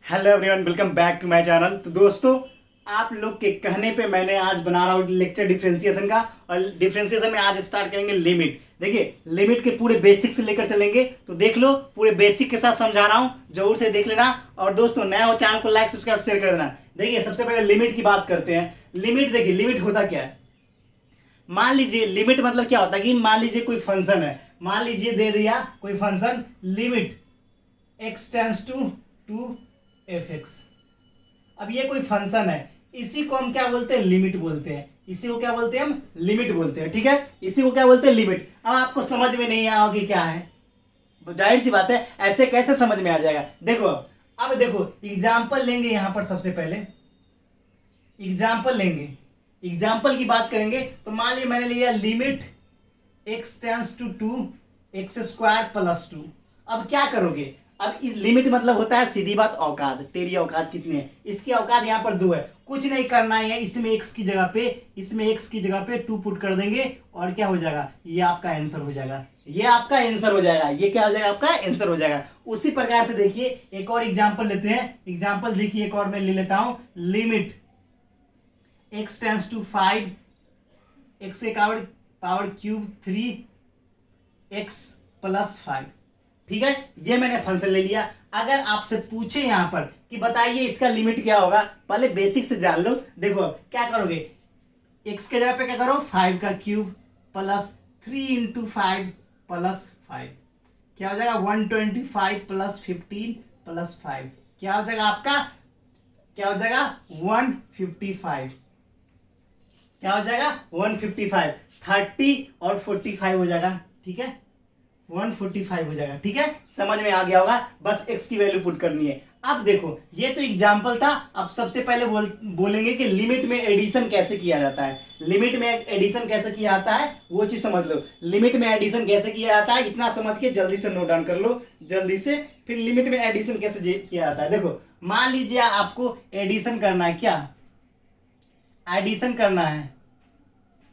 Hello everyone, welcome back to my channel. तो दोस्तों, आप लोग के कहने पे मैंने आज बना रहा हूँ लेक्चर डिफरेंशिएशन का। और डिफरेंशिएशन में आज स्टार्ट करेंगे लिमिट। देखिए, लिमिट के पूरे बेसिक से लेकर चलेंगे, तो देख लो, पूरे बेसिक के साथ समझा रहा हूँ, जरूर से देख लेना। और दोस्तों, नया हो चैनल को लाइक सब्सक्राइब शेयर कर देना। देखिए, सबसे पहले लिमिट की बात करते हैं। लिमिट, देखिए लिमिट होता क्या है। मान लीजिए लिमिट मतलब क्या होता है कि मान लीजिए कोई फंक्शन है, मान लीजिए दे दिया कोई function limit x tends to F X. अब ये कोई फंक्शन है, इसी को हम क्या बोलते हैं, लिमिट बोलते हैं। इसी को क्या बोलते हैं, हम लिमिट बोलते हैं। ठीक है, इसी को क्या बोलते हैं, लिमिट। अब आपको समझ में नहीं आया कि क्या है, तो जाहिर सी बात है, ऐसे कैसे समझ में आ जाएगा। देखो, अब देखो एग्जाम्पल लेंगे। यहां पर सबसे पहले एग्जाम्पल लेंगे, एग्जाम्पल की बात करेंगे। तो मान लीजिए मैंने लिया limit x tends to X square plus 2। अब क्या करोगे, अब इस लिमिट मतलब होता है सीधी बात औकात। तेरी औकात कितनी है, इसकी औकात यहाँ पर 2 है। कुछ नहीं करना है, इसमें x की जगह पे, इसमें x की जगह पे 2 पुट कर देंगे और क्या हो जाएगा, ये आपका आंसर हो जाएगा। ये आपका आंसर हो जाएगा। ये क्या हो जाएगा, आपका आंसर हो जाएगा। उसी प्रकार से देखिए, एक और एग्जाम्पल लेते हैं। एग्जाम्पल देखिए, एक और मैं ले लेता हूं। Limit x tends to 5 X के पावर क्यूब 3 x प्लस 5। ठीक है, ये मैंने फंक्शन ले लिया। अगर आपसे पूछे यहां पर कि बताइए इसका लिमिट क्या होगा, पहले बेसिक से जान लो। देखो क्या करोगे, x के जगह पे क्या करो, 5 का क्यूब प्लस 3 इंटू 5 प्लस 5, क्या हो जाएगा 125 प्लस 15 प्लस 5, क्या हो जाएगा आपका, क्या हो जाएगा 155। क्या हो जाएगा 155, 30 और 45 हो जाएगा। ठीक है, 145 हो जाएगा। ठीक है, समझ में आ गया होगा। बस x की वैल्यू पुट करनी है। अब देखो, ये तो एग्जांपल था। अब सबसे पहले बोलेंगे कि लिमिट में एडिशन कैसे किया जाता है। लिमिट में एडिशन कैसे किया जाता है वो चीज समझ लो। लिमिट में एडिशन कैसे किया जाता है, इतना समझ के जल्दी से नोट डाउन कर लो जल्दी से। फिर लिमिट में एडिशन कैसे किया जाता है, देखो मान लीजिए आपको एडिशन करना है। क्या एडिशन करना है,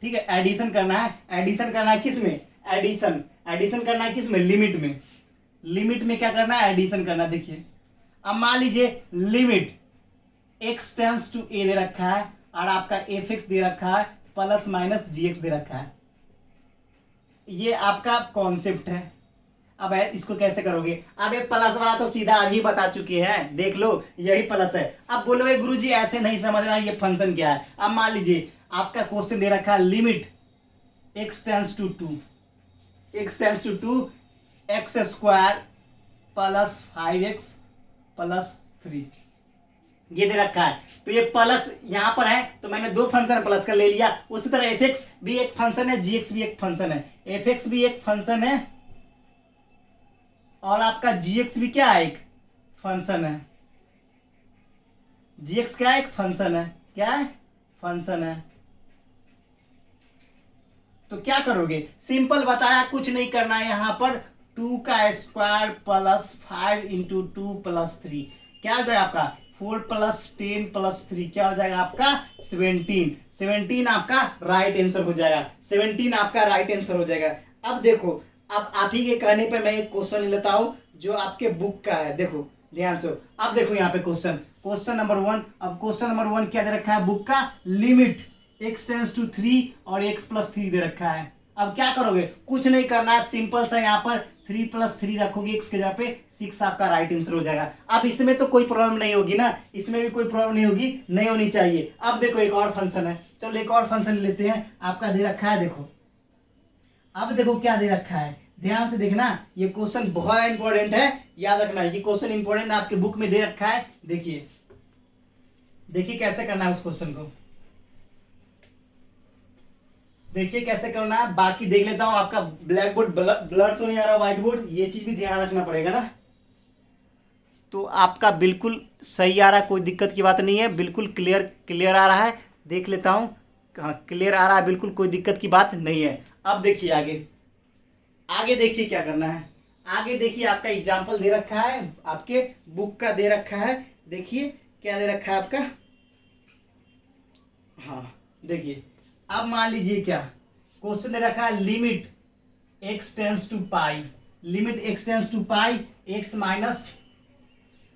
ठीक है, एडिशन करना है। एडिशन करना है किस में, एडिशन करना है किस में, लिमिट में। लिमिट में क्या करना है, एडिशन करना है। देखिए, अब मान लीजिए limit x tends to a दे रखा है और आपका fx दे रखा है प्लस माइनस gx दे रखा है। ये आपका कॉन्सेप्ट है। अब इसको कैसे करोगे, अब ये प्लस वाला तो सीधा अभी बता चुके हैं, देख लो यही प्लस है। अब बोलोगे गुरुजी ऐसे नहीं समझ रहा, ये फंक्शन क्या है। अब मान लीजिए आपका क्वेश्चन दे रखा है limit x tends to 2 X square plus 5x plus 3, ये दे रखा है। तो ये प्लस यहां पर है, तो मैंने दो फंक्शन प्लस का ले लिया। उसी तरह fx भी एक फंक्शन है, gx भी एक फंक्शन है। fx भी एक फंक्शन है और आपका gx भी क्या है, एक फंक्शन है। gx क्या है, एक फंक्शन है। क्या है, फंक्शन है। तो क्या करोगे, सिंपल बताया, कुछ नहीं करना है। यहां पर 2 का स्क्वायर प्लस 5 इंटू 2 प्लस 3, क्या हो जाएगा आपका 4 प्लस 10 प्लस 3, क्या हो जाएगा आपका 17 आपका राइट आंसर हो जाएगा। 17 आपका राइट आंसर हो जाएगा। अब देखो, अब आप ही के कहने पे मैं एक क्वेश्चन लेता हूं जो आपके बुक का है। देखो ध्यान से, अब देखो यहाँ पे क्वेश्चन नंबर 1। अब क्वेश्चन नंबर 1 क्या दे रखा है बुक का, लिमिट x टेंस टू 3 और x प्लस 3 दे रखा है। अब क्या करोगे, कुछ नहीं करना है, सिंपल सा यहाँ पर 3 प्लस 3 रखोगे x के जगह पे, 6 आपका राइट आंसर हो जाएगा। अब इसमें तो कोई प्रॉब्लम नहीं होगी ना, इसमें भी कोई प्रॉब्लम नहीं होगी, नहीं होनी चाहिए। अब देखो एक और फंक्शन है, चलो एक और फंक्शन लेते हैं। आपका दे रखा है, देखो अब देखो क्या दे रखा है, ध्यान से देखना। ये क्वेश्चन बहुत इंपॉर्टेंट है, याद रखना। ये क्वेश्चन इंपॉर्टेंट आपके बुक में दे रखा है। देखिए देखिए कैसे करना है उस क्वेश्चन को, देखिए कैसे करना है। बाकी देख लेता हूं, आपका ब्लैक बोर्ड ब्लर तो नहीं आ रहा, व्हाइट बोर्ड, ये चीज भी ध्यान रखना पड़ेगा ना। तो आपका बिल्कुल सही आ रहा है, कोई दिक्कत की बात नहीं है, बिल्कुल क्लियर आ रहा है। देख लेता हूं, हाँ क्लियर आ रहा है, बिल्कुल कोई दिक्कत की बात नहीं है। अब देखिए आगे देखिए क्या करना है। आगे देखिए, आपका एग्जाम्पल दे रखा है, आपके बुक का दे रखा है। देखिए क्या दे रखा है आपका, हाँ देखिए। अब मान लीजिए क्या क्वेश्चन दे रखा है, limit x tends to pi, limit x tends to pi x minus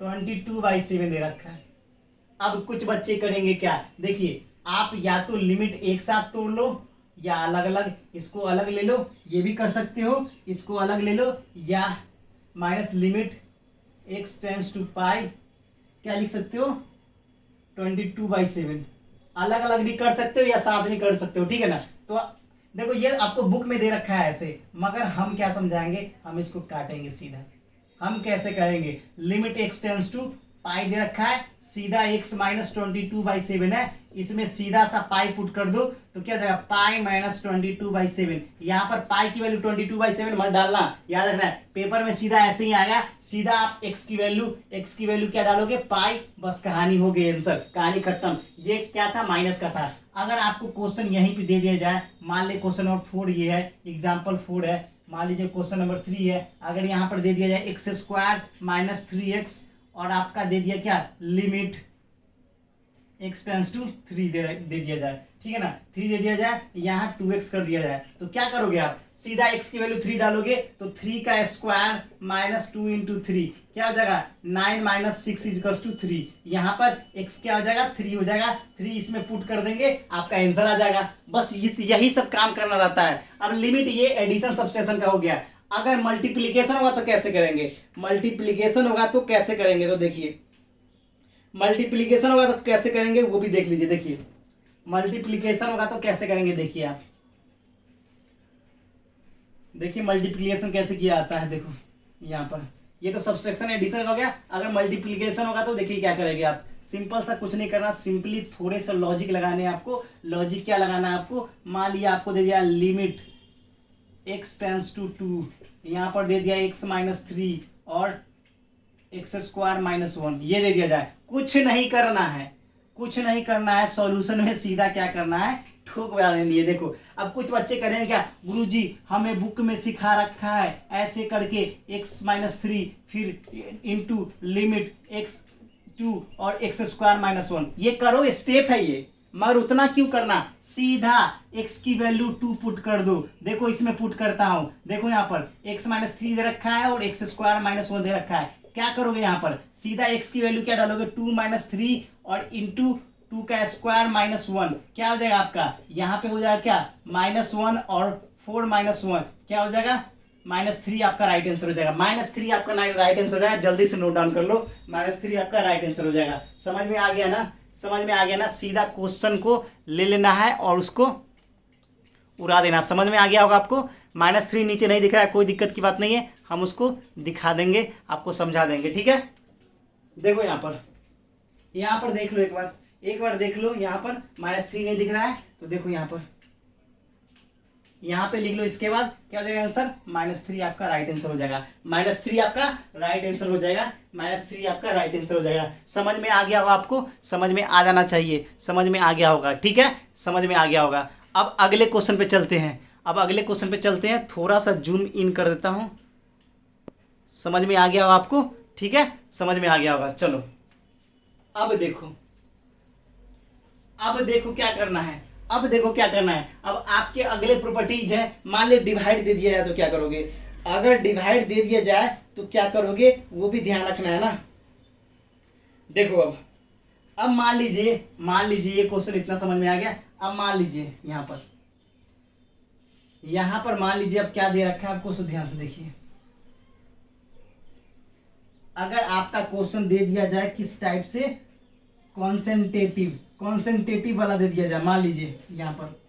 22/7 दे रखा है। अब कुछ बच्चे करेंगे क्या, देखिए आप या तो लिमिट एक साथ तोड़ लो या अलग अलग, इसको अलग ले लो, ये भी कर सकते हो, इसको अलग ले लो, या minus limit x tends to pi, क्या लिख सकते हो 22/7, अलग अलग भी कर सकते हो या साथ भी कर सकते हो, ठीक है ना। तो देखो ये आपको बुक में दे रखा है ऐसे, मगर हम क्या समझाएंगे, हम इसको काटेंगे सीधा। हम कैसे करेंगे, लिमिट x टेंस टू पाई दे रखा है, सीधा x माइनस 22/7 है, इसमें सीधा सा पाई पुट कर दो तो क्या हो जाएगा पाई माइनस 22/7। यहाँ पर पाई की वैल्यू 22/7 मत डालना, याद रखना है, पेपर में सीधा ऐसे ही आएगा, सीधा आप x की वैल्यू क्या डालोगे पाई, बस कहानी हो गई, आंसर कहानी खत्म। ये क्या था, माइनस का था। अगर आपको क्वेश्चन यहीं पे दे दिया जाए, मान ली क्वेश्चन नंबर 4 ये है, एग्जाम्पल 4 है, मान लीजिए क्वेश्चन नंबर 3 है, अगर यहाँ पर दे दिया जाए x² माइनस 3x और आपका दे दिया क्या लिमिट x टेंस टू 3 दे दिया जाए, ठीक है ना, 3 दे दिया जाए, यहाँ 2x कर दिया जाए, तो क्या करोगे आप, सीधा x की वैल्यू 3 डालोगे तो 3 का स्क्वायर माइनस 2 इंटू 3 क्या हो जाएगा 9 माइनस 6 इजकल्स टू 3, यहाँ पर x क्या हो जाएगा 3 हो जाएगा, 3 इसमें पुट कर देंगे, आपका आंसर आ जाएगा। बस यही सब काम करना रहता है। अब लिमिट ये एडिशन सब्सट्रैक्शन का हो गया। अगर मल्टीप्लीकेशन होगा तो कैसे करेंगे, मल्टीप्लीकेशन होगा तो कैसे करेंगे, तो देखिए मल्टीप्लीकेशन होगा तो कैसे करेंगे वो भी देख लीजिए। देखिए मल्टीप्लीकेशन होगा तो कैसे करेंगे, देखिए आप देखिए मल्टीप्लीकेशन कैसे किया जाता है, देखो यहाँ पर ये तो सब्सट्रैक्शन एडिशन हो गया। अगर मल्टीप्लीकेशन होगा तो देखिए क्या करेंगे आप, सिंपल सा कुछ नहीं करना, सिंपली थोड़े से लॉजिक लगाने हैं आपको। लॉजिक क्या लगाना है आपको, मान लिया आपको दे दिया लिमिट x टेंस टू 2, यहाँ पर दे दिया x माइनस 3 और x² माइनस 1, ये दे दिया जाए, कुछ नहीं करना है, कुछ नहीं करना है, सॉल्यूशन में सीधा क्या करना है ठोक बजा देनी है। देखो अब कुछ बच्चे करेंगे क्या, गुरुजी हमें बुक में सिखा रखा है ऐसे करके x माइनस 3 फिर इंटू लिमिट x2 और x² माइनस 1, ये करो स्टेप है ये, मगर उतना क्यों करना, सीधा x की वैल्यू 2 पुट कर दो। देखो इसमें पुट करता हूं, देखो यहाँ पर x माइनस 3 दे रखा है और x² माइनस 1 दे रखा है, क्या करोगे यहाँ पर सीधा x की वैल्यू क्या डालोगे 2 माइनस 3 और इंटू 2 का स्क्वायर माइनस 1, क्या हो जाएगा आपका यहाँ पे हो जाएगा क्या -1 और 4 माइनस 1 क्या हो जाएगा -3, आपका राइट आंसर हो जाएगा। -3 आपका राइट आंसर हो जाएगा, जल्दी से नोट डाउन कर लो, -3 आपका राइट आंसर हो जाएगा। समझ में आ गया ना, समझ में आ गया ना, सीधा क्वेश्चन को ले लेना है और उसको उड़ा देना। समझ में आ गया होगा आपको, -3 नीचे नहीं दिख रहा है, कोई दिक्कत की बात नहीं है, हम उसको दिखा देंगे, आपको समझा देंगे, ठीक है। देखो यहाँ पर देख लो, एक बार देख लो, यहाँ पर -3 नहीं दिख रहा है तो देखो यहाँ पे लिख लो, इसके बाद क्या हो जाएगा आंसर -3 आपका राइट आंसर हो जाएगा, -3 आपका राइट आंसर हो जाएगा, -3 आपका राइट आंसर हो जाएगा। समझ में आ गया होगा आपको, समझ में आ जाना चाहिए, समझ में आ गया होगा, ठीक है, समझ में आ गया होगा। अब अगले क्वेश्चन पे चलते हैं, थोड़ा सा जूम इन कर देता हूँ, समझ में आ गया होगा आपको, ठीक है, समझ में आ गया होगा। चलो अब देखो क्या करना है, अब आपके अगले प्रॉपर्टीज है। मान ली डिवाइड दे दिया जाए तो क्या करोगे, अगर डिवाइड दे दिया जाए तो क्या करोगे वो भी ध्यान रखना है ना। देखो अब मान लीजिए ये क्वेश्चन इतना समझ में आ गया। अब मान लीजिए यहाँ पर मान लीजिए अब क्या दे रखा है आपको, तो ध्यान से देखिए। अगर आपका क्वेश्चन दे दिया जाए किस टाइप से, कॉन्सेंट्रेटिव वाला दे दिया जाए, मान लीजिए यहाँ पर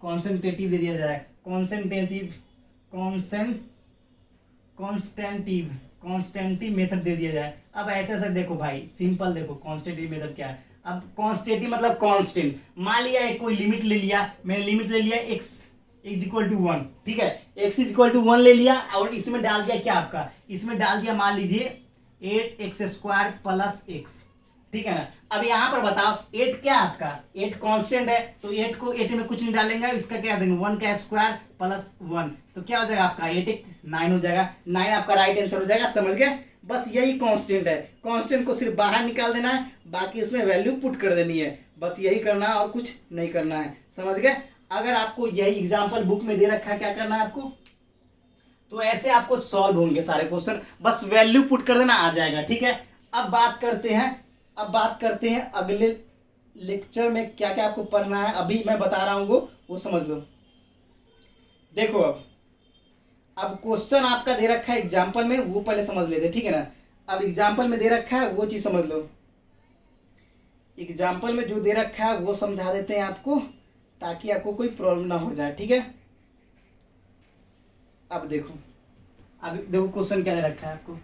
कॉन्सेंट्रेटिव दे दिया जाए, कॉन्स्टेंटिव मेथड दे दिया जाए। अब ऐसे देखो भाई, सिंपल देखो कॉन्स्टेंटिव मेथड क्या है। अब कॉन्स्टेंटिव मतलब कांस्टेंट, मान लिया एक कोई लिमिट ले लिया, मैंने लिमिट ले लिया x इक्वल टू 1, ठीक है, x इक्वल टू 1 ले लिया और इसमें डाल दिया क्या आपका, इसमें डाल दिया मान लीजिए 8x² प्लस x, ठीक है ना। अब यहाँ पर बताओ 8 क्या आपका, 8 कांस्टेंट है तो 8 को 8 में कुछ नहीं डालेंगे, इसका क्या देंगे 1 का स्क्वायर प्लस 1, तो क्या हो जाएगा आपका 8 9 हो जाएगा, 9 आपका राइट आंसर हो जाएगा। समझ गए, बस यही कांस्टेंट है, कांस्टेंट को सिर्फ बाहर निकाल देना है, बाकी उसमें वैल्यू पुट कर देनी है, बस यही करना है और कुछ नहीं करना है। समझ गए, अगर आपको यही एग्जाम्पल बुक में दे रखा है क्या करना है आपको, तो ऐसे आपको सॉल्व होंगे सारे क्वेश्चन, बस वैल्यू पुट कर देना आ जाएगा, ठीक है। अब बात करते हैं अगले लेक्चर में क्या क्या आपको पढ़ना है। अभी मैं बता रहा हूँ वो समझ लो। देखो अब क्वेश्चन आपका दे रखा है एग्जाम्पल में, वो पहले समझ लेते, ठीक है ना। अब एग्जाम्पल में दे रखा है वो चीज़ समझ लो। एग्जाम्पल में जो दे रखा है वो समझा देते हैं आपको, ताकि आपको कोई प्रॉब्लम ना हो जाए, ठीक है। अब देखो क्वेश्चन क्या दे रखा है आपको।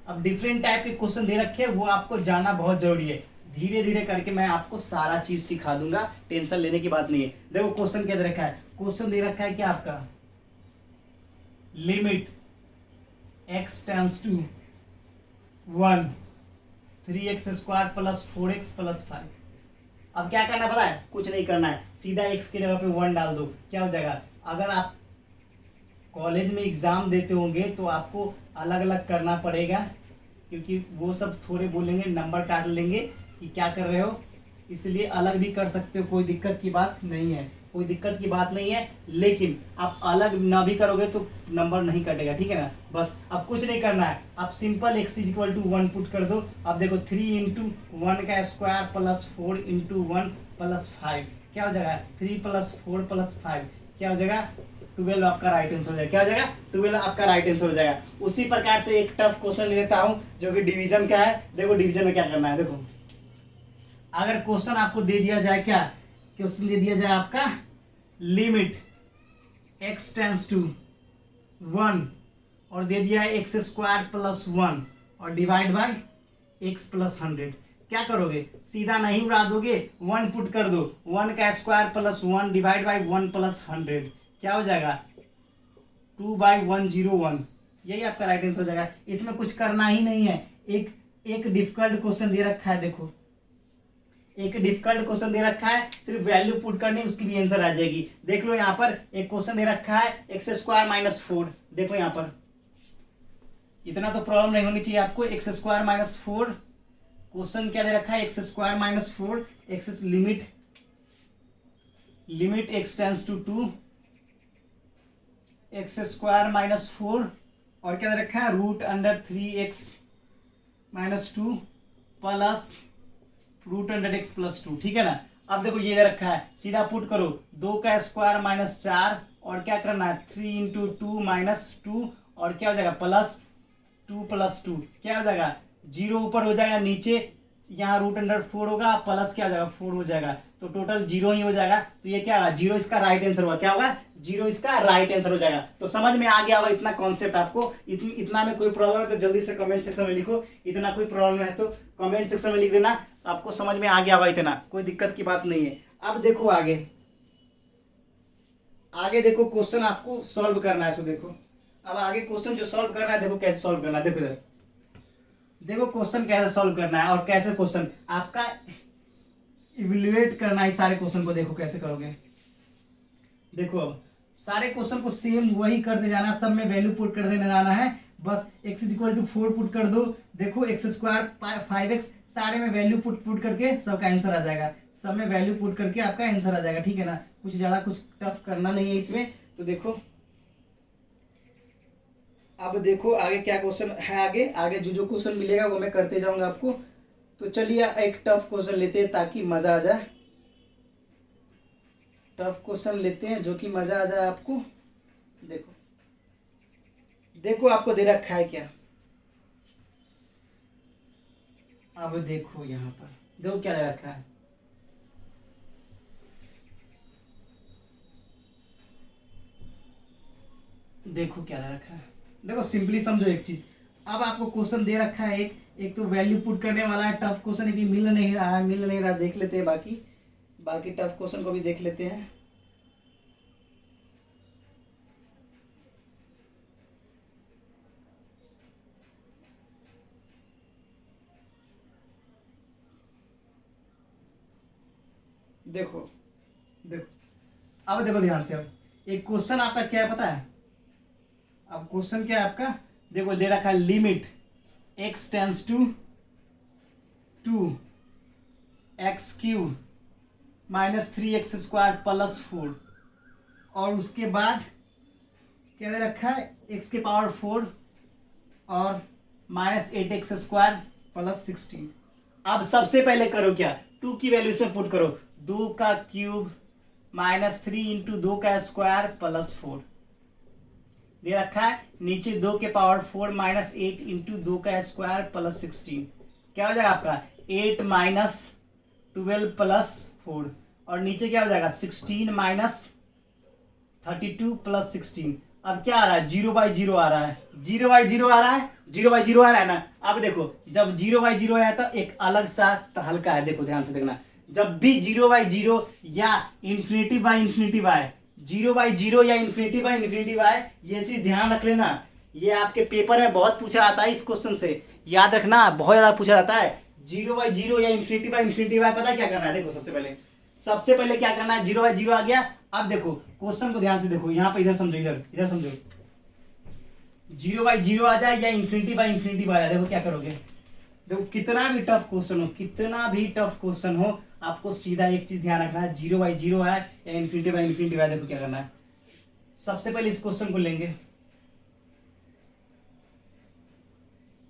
अब डिफरेंट टाइप के क्वेश्चन दे रखे हैं, वो आपको जानना बहुत जरूरी है। धीरे धीरे करके मैं आपको सारा चीज सिखा दूंगा, टेंशन लेने की बात नहीं है। देखो क्वेश्चन क्या दे रखा है। क्वेश्चन दे रखा है कि आपका limit x tends to 1 3x square plus 4x plus 5। अब क्या करना पता है, कुछ नहीं करना है, सीधा x की जगह पे 1 डाल दो, क्या हो जाएगा। अगर आप कॉलेज में एग्ज़ाम देते होंगे तो आपको अलग अलग करना पड़ेगा, क्योंकि वो सब थोड़े बोलेंगे, नंबर काट लेंगे कि क्या कर रहे हो, इसलिए अलग भी कर सकते हो, कोई दिक्कत की बात नहीं है, कोई दिक्कत की बात नहीं है। लेकिन आप अलग ना भी करोगे तो नंबर नहीं कटेगा, ठीक है ना। बस अब कुछ नहीं करना है, आप simple x equal to 1 put कर दो। अब देखो 3 इंटू 1 का स्क्वायर प्लस 4 इंटू 1 प्लस 5 क्या हो जाएगा, 3 प्लस 4 प्लस 5 क्या हो जाएगा, 12 आपका राइट आंसर हो जाएगा। क्या हो जाएगा, 12 आपका राइट आंसर हो जाएगा। उसी प्रकार से एक टफ क्वेश्चन लेता हूं जो कि डिवीजन का है। देखो डिवीजन में क्या करना है। देखो अगर क्वेश्चन आपको दे दिया जाए, क्या क्वेश्चन दे दिया जाए आपका लिमिट x टेंड्स टू 1 और दे दिया है x स्क्वायर प्लस 1 और डिवाइड बाय x प्लस 100, क्या करोगे, सीधा नहीं उड़ा दोगे, 1 पुट कर दो, 1 का square plus 1 divide by 1 plus 100 क्या हो जाएगा, 2/101। यही आपका राइट आंसर हो जाएगा। इसमें कुछ करना ही नहीं है। एक डिफिकल्ट क्वेश्चन दे रखा है, देखो एक डिफिकल्ट क्वेश्चन दे रखा है, सिर्फ वैल्यू पुट करनी, उसकी भी आंसर आ जाएगी। देख लो यहाँ पर एक क्वेश्चन दे रखा है एक्स स्क्वायर माइनस 4। देखो यहाँ पर इतना तो प्रॉब्लम नहीं होनी चाहिए आपको। एक्स स्क्वायर माइनस 4 क्वेश्चन क्या दे रखा है, X square minus 4 X limit X tends to 2 X square minus 4 और क्या दे रखा है root under 3x minus 2 plus root under x plus 2, ठीक है ना। अब देखो ये दे रखा है, सीधा पुट करो, 2 का स्क्वायर माइनस 4 और क्या करना है 3 इंटू 2 माइनस 2 और क्या हो जाएगा प्लस 2 प्लस 2 क्या हो जाएगा, 0 ऊपर हो जाएगा, नीचे यहाँ रूट अंडर 4 होगा, प्लस क्या हो जाएगा 4 हो जाएगा, तो टोटल 0 ही हो जाएगा। तो ये क्या होगा, 0 इसका राइट आंसर होगा। क्या होगा, 0 इसका राइट आंसर हो जाएगा। तो समझ में आ गया होगा इतना कॉन्सेप्ट आपको। इतना में कोई प्रॉब्लम है तो जल्दी से कमेंट सेक्शन में लिखो। इतना कोई प्रॉब्लम है तो कमेंट सेक्शन में लिख देना, आपको समझ में आ गया होगा, इतना कोई दिक्कत की बात नहीं है। अब देखो आगे देखो क्वेश्चन आपको सॉल्व करना है। सो देखो अब आगे क्वेश्चन जो सॉल्व करना है, देखो कैसे सॉल्व करना है। देखो इधर देखो क्वेश्चन कैसे सॉल्व करना है और कैसे क्वेश्चन आपका इवैल्यूएट करना है। सारे क्वेश्चन को देखो कैसे करोगे। देखो अब सारे क्वेश्चन को सेम वही करते जाना, सब में वैल्यू पुट कर देने जाना है। बस x इक्वल टू 4 पुट कर दो। देखो एक्स स्क्वायर 5x, सारे में वैल्यू पुट करके सबका आंसर आ जाएगा। सब में वैल्यू पुट करके आपका आंसर आ जाएगा, ठीक है ना। कुछ ज्यादा कुछ टफ करना नहीं है इसमें। तो देखो अब देखो आगे क्या क्वेश्चन है। आगे जो क्वेश्चन मिलेगा वो मैं करते जाऊंगा आपको। तो चलिए एक टफ क्वेश्चन लेते हैं ताकि मजा आ जाए। टफ क्वेश्चन लेते हैं जो कि मजा आ जाए आपको। देखो आपको दे रखा है क्या। अब देखो यहाँ पर देखो क्या दे रखा है। देखो क्या दे रखा है। देखो सिंपली समझो एक चीज। अब आपको क्वेश्चन दे रखा है एक तो वैल्यू पुट करने वाला है। टफ क्वेश्चन है कि मिल नहीं रहा देख लेते हैं। बाकी टफ क्वेश्चन को भी देख लेते हैं। देखो अब देखो ध्यान से। अब एक क्वेश्चन आपका क्या है पता है। अब क्वेश्चन क्या है आपका, देखो दे रखा है limit x tends to 2x³ minus 3x square plus 4 और उसके बाद क्या दे रखा है x के पावर 4 और माइनस 8x² प्लस 16। अब सबसे पहले करो क्या, 2 की वैल्यू से पुट करो, 2 का क्यूब माइनस 3 इंटू 2 का स्क्वायर प्लस 4 दे रखा है, नीचे 2 के पावर 4 माइनस 8 इंटू 2 का स्क्वायर प्लस 16। क्या हो जाएगा आपका 8 माइनस 12 प्लस 4, और नीचे क्या हो जाएगा 16 माइनस 32 प्लस 16। अब क्या आ रहा है 0/0 आ रहा है, 0/0 आ रहा है, 0/0 आ रहा है ना। अब देखो जब 0/0 आया तो एक अलग सा हल्का है, देखो ध्यान से देखना, जब भी 0/0 या इंफिनिटी बाई इंफिनिटी बाय 0/0 या इंफिनिटी बाई इंफिनिटी बाय, ये चीज ध्यान रख लेना, ये आपके पेपर में बहुत पूछा जाता है, इस क्वेश्चन से याद रखना, बहुत ज्यादा पूछा जाता है। 0/0 या इंफिनिटी बाई इंफिनिटी बाय पता क्या करना है, देखो सबसे पहले क्या करना है, 0/0 आ गया। अब देखो क्वेश्चन को ध्यान से देखो, यहाँ पे इधर समझो, इधर समझो, 0/0 आ जाए या इंफिनिटी बाई इंफिनिटी बाय, देखो क्या करोगे। देखो कितना भी टफ क्वेश्चन हो, आपको सीधा एक चीज ध्यान रखना है, 0/0 है या इंफिनिटी बाई इंफिनिटी बाय, देखो क्या करना है। सबसे पहले इस क्वेश्चन को लेंगे,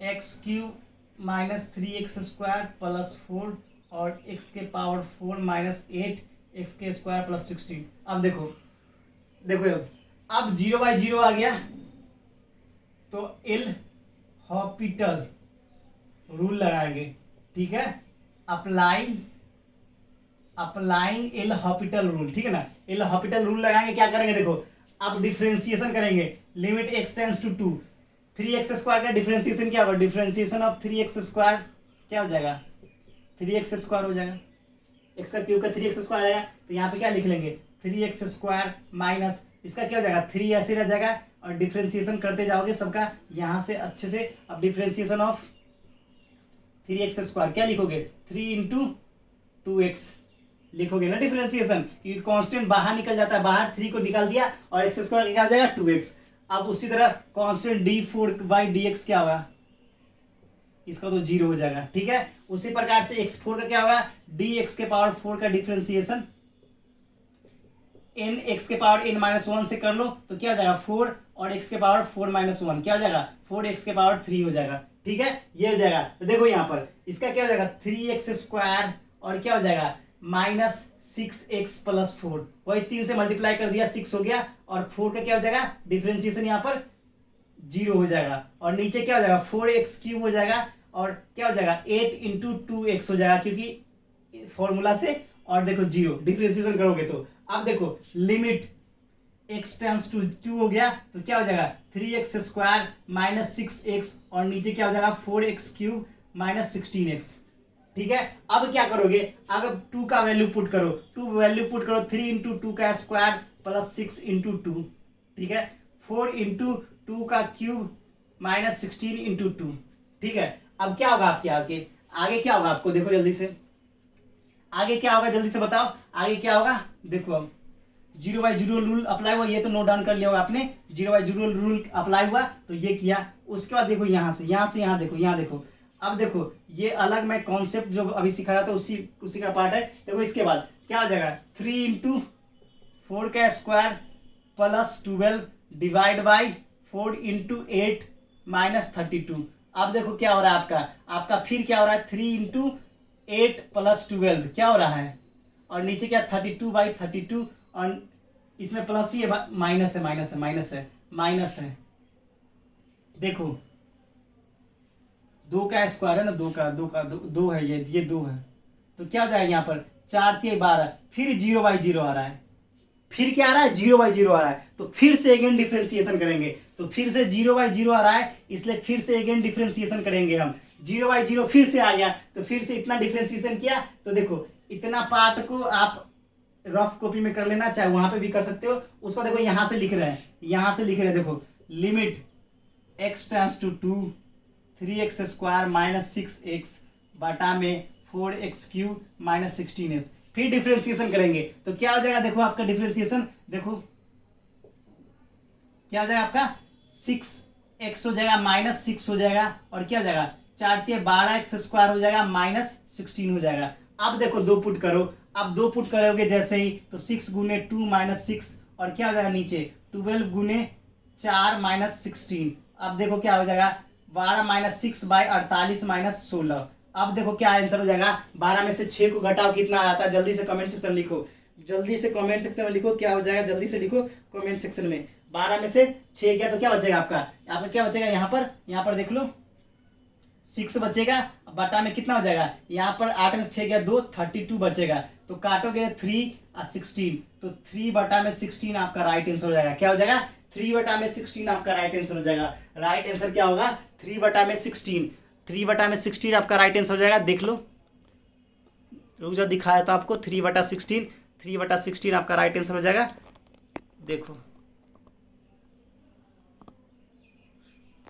x³ माइनस 3x² प्लस 4 और x के पावर 4 माइनस 8 x के स्क्वायर प्लस 16। अब देखो अब 0/0 आ गया तो एल हॉपिटल रूल लगाएंगे, ठीक है, अप्लाइंग एल हॉपिटल रूल, ठीक है ना। एल हॉपिटल रूल लगाएंगे, क्या करेंगे देखो, अब डिफरेंशिएशन करेंगे, limit x tends to 2, 3x² का डिफरेंशिएशन क्या होगा, डिफरेंशिएशन ऑफ 3x² क्या हो जाएगा 3x² हो जाएगा, x का क्यूब का 3x² आ जाएगा, तो यहाँ पे क्या लिख लेंगे 3x² माइनस इसका क्या हो जाएगा 3 ऐसे रह जाएगा, और डिफरेंशिएशन करते जाओगे सबका यहाँ से अच्छे से। अब डिफरेंशिएशन ऑफ 3x² क्या लिखोगे 3 इंटू 2x लिखोगे ना डिफरेंशिएशन, क्योंकि कांस्टेंट बाहर निकल जाता है, बाहर 3 को निकाल दिया और x² क्या हो जाएगा 2x। अब उसी तरह कांस्टेंट d4/dx क्या होगा, इसका तो 0 हो जाएगा, ठीक है। उसी प्रकार से x4 का क्या होगा, dx के पावर 4 का डिफरेंशिएशन n x के पावर n-1 से कर लो तो क्या हो जाएगा 4, और x के पावर 4-1 क्या हो जाएगा 4x के पावर 3 हो जाएगा, ठीक है, ये हो जाएगा। तो देखो यहाँ पर इसका क्या हो जाएगा 3x² और क्या हो जाएगा माइनस 6x प्लस 4, वही 3 से मल्टीप्लाई कर दिया 6 हो गया, और 4 का क्या हो जाएगा डिफरेंशिएशन यहाँ पर 0 हो जाएगा, और नीचे क्या हो जाएगा 4x³ हो जाएगा, और क्या हो जाएगा 8 इंटू 2x हो जाएगा, क्योंकि फॉर्मूला से, और देखो 0 डिफरेंशिएशन करोगे तो। अब देखो लिमिट x टेंड्स टू 2 हो गया, तो क्या हो जाएगा 3x² माइनस 6x, और नीचे क्या हो जाएगा 4x³ माइनस 16x, ठीक है। अब क्या करोगे, अगर 2 का वैल्यू पुट करो, 3 इंटू 2 का स्क्वायर प्लस 6 इंटू 2, ठीक है, 4 इंटू 2 का क्यूब माइनस 16 इंटू 2, ठीक है। अब क्या होगा आपके आगे क्या होगा, आपको देखो जल्दी से, आगे क्या होगा जल्दी से बताओ, आगे क्या होगा देखो। अब 0/0 रूल अप्लाई हुआ, ये तो नोट डाउन कर लिया होगा आपने, 0/0 रूल अप्लाई हुआ तो ये किया। उसके बाद देखो यहाँ से यहाँ देखो, अब देखो ये अलग मैं कॉन्सेप्ट जो अभी सिखा रहा था उसी का पार्ट है। देखो इसके बाद क्या हो जाएगा 3 इंटू 4 का square plus 12 divide by 4 into 8 minus 32। अब देखो क्या हो रहा है आपका फिर क्या हो रहा है 3 इंटू 8 प्लस 12 क्या हो रहा है, और नीचे क्या 32/32, और इसमें प्लस ही है, माइनस है। देखो 2 का स्क्वायर है ना, 2 है, ये 2 है, तो क्या हो जाएगा यहाँ पर 4×3=12, फिर 0/0 आ रहा है, फिर क्या आ रहा है 0/0 आ रहा है, तो फिर से अगेन डिफरेंशिएशन करेंगे, तो फिर से 0/0 आ रहा है, इसलिए फिर से अगेन डिफरेंशिएशन करेंगे हम। 0/0 फिर से आ गया, तो फिर से इतना डिफरेंशिएशन किया, तो देखो इतना पार्ट को आप रफ कॉपी में कर लेना, चाहे वहां पे भी कर सकते हो। उसको देखो यहाँ से लिख रहे हैं, देखो limit x tends to 2 3x² minus 6x बटा में 4x³ माइनस 16x, फिर डिफरेंशिएशन करेंगे तो क्या हो जाएगा, देखो आपका डिफरेंशिएशन देखो क्या हो जाएगा आपका 6x हो जाएगा माइनस 6 हो जाएगा, और क्या हो जाएगा 4×12x² हो जाएगा माइनस 16 हो जाएगा। अब देखो 2 पुट करो, अब 2 पुट करोगे जैसे ही, तो 6 गुने 2 माइनस 6, और क्या हो जाएगा नीचे 12 गुने 4 माइनस 16। अब देखो क्या हो जाएगा 12 माइनस 6 बाई 48 माइनस 16। अब देखो क्या आंसर हो जाएगा, 12 में से 6 को घटाओ कितना आता है, जल्दी से कमेंट सेक्शन में लिखो, जल्दी से कमेंट सेक्शन में लिखो क्या हो जाएगा, जल्दी से लिखो कमेंट सेक्शन में। 12 में से 6 गया तो क्या बचेगा आपका, यहाँ पर क्या बचेगा, यहाँ पर देख लो 6 बचेगा, बटा में कितना हो जाएगा, यहाँ पर 8 में से 6 गया 2, 32 बचेगा। तो काटोगे 3 और 16, तो 3 बटा में 16 आपका राइट आंसर हो जाएगा। क्या हो जाएगा, 3 बटा में 16 आपका राइट आंसर हो जाएगा। राइट आंसर क्या होगा, 3 बटा में 16, 3 बटा में 16 आपका राइट आंसर हो जाएगा। देख लो, रुक जाओ दिखाया था आपको, 3 बटा 16, 3 बटा 16 आपका राइट आंसर हो जाएगा। देखो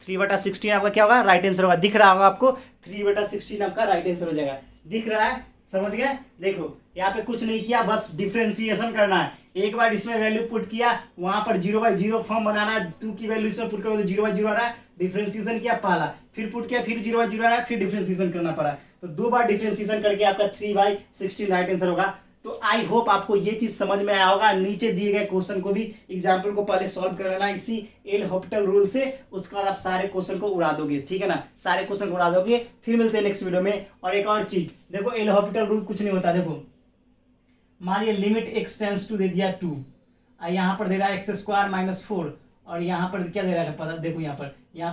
3 बटा 16 आपका क्या होगा, राइट आंसर होगा। दिख रहा होगा आपको, 3 बटा 16 आपका राइट आंसर हो जाएगा। दिख रहा है, समझ गए। देखो यहाँ पे कुछ नहीं किया, बस डिफ्रेंसिएशन करना है। एक बार इसमें वैल्यू पुट किया, वहां पर 0/0 फॉर्म बनाना है, 2 की वैल्यू इसमें पुट करोगे तो 0/0 आ रहा है, डिफ्रेंसिएशन किया पहला, फिर पुट किया, फिर 0/0 आ रहा है, फिर डिफ्रेंसिएशन करना पड़ा। तो 2 बार डिफ्रेंसिएशन करके आपका 3/16 राइट आंसर होगा। तो आई होप आपको ये चीज समझ में आया होगा। नीचे दिए गए क्वेश्चन को भी, एग्जाम्पल को पहले सॉल्व कर लेना इसी एल हॉपिटल रूल से, उसके बाद आप सारे क्वेश्चन को उड़ा दोगे, ठीक है ना, सारे क्वेश्चन को उड़ा दोगे। फिर मिलते हैं नेक्स्ट वीडियो में। और एक और चीज देखो, एल हॉपिटल रूल कुछ नहीं होता। देखो मान लिया लिमिट x टेंस टू दे दिया 2, यहाँ पर दे रहा है x² - 4, और यहाँ पर क्या दे रखा है पता, देखो यहाँ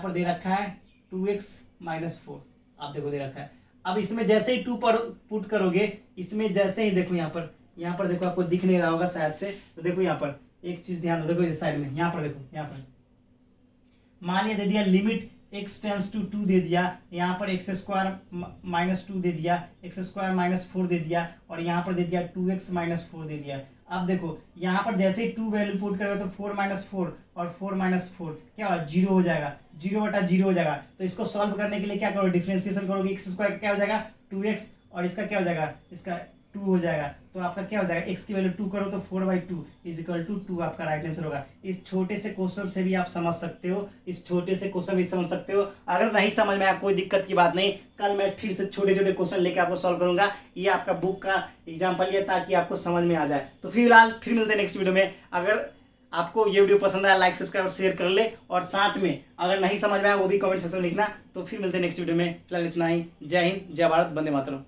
पर दे रखा है 2x - 4, आप देखो दे रखा है। अब इसमें जैसे ही 2 पर पुट करोगे, इसमें जैसे ही देखो यहाँ पर देखो, आपको दिख नहीं रहा होगा शायद से, तो देखो यहाँ पर एक चीज ध्यान दो, देखो इस साइड में, यहाँ पर देखो, यहाँ पर मान लिया दे दिया लिमिट x टेंस टू 2 दे दिया, यहाँ पर x² - 2 दे दिया, x² - 4 दे दिया, और यहाँ पर दे दिया 2x - 4 दे दिया। अब देखो यहाँ पर जैसे ही 2 वैल्यू पुट करोगे तो 4 - 4 और 4 - 4 क्या होगा, 0 हो जाएगा, 0/0 हो जाएगा। तो इसको सॉल्व करने के लिए क्या करो, डिफरेंशिएशन करोगे, x² क्या हो जाएगा 2x, और इसका क्या हो जाएगा, इसका 2 हो जाएगा। तो आपका क्या हो जाएगा, x की वैल्यू 2 करो तो 4/2 = 2 आपका राइट आंसर होगा। इस छोटे से क्वेश्चन से भी आप समझ सकते हो, इस छोटे से क्वेश्चन भी समझ सकते हो। अगर नहीं समझ में आया कोई दिक्कत की बात नहीं, कल मैं फिर से छोटे छोटे क्वेश्चन लेके आपको सॉल्व करूंगा। ये आपका बुक का एग्जाम्पल है ताकि आपको समझ में आ जाए। तो फिलहाल फिर मिलते हैं नेक्स्ट वीडियो में। अगर आपको ये वीडियो पसंद आया, लाइक सब्सक्राइब और शेयर कर ले, और साथ में अगर नहीं समझ में आया वो भी कमेंट सेक्शन में लिखना। तो फिर मिलते हैं नेक्स्ट वीडियो में। फिलहाल इतना ही। जय हिंद, जय भारत, वंदे मातरम।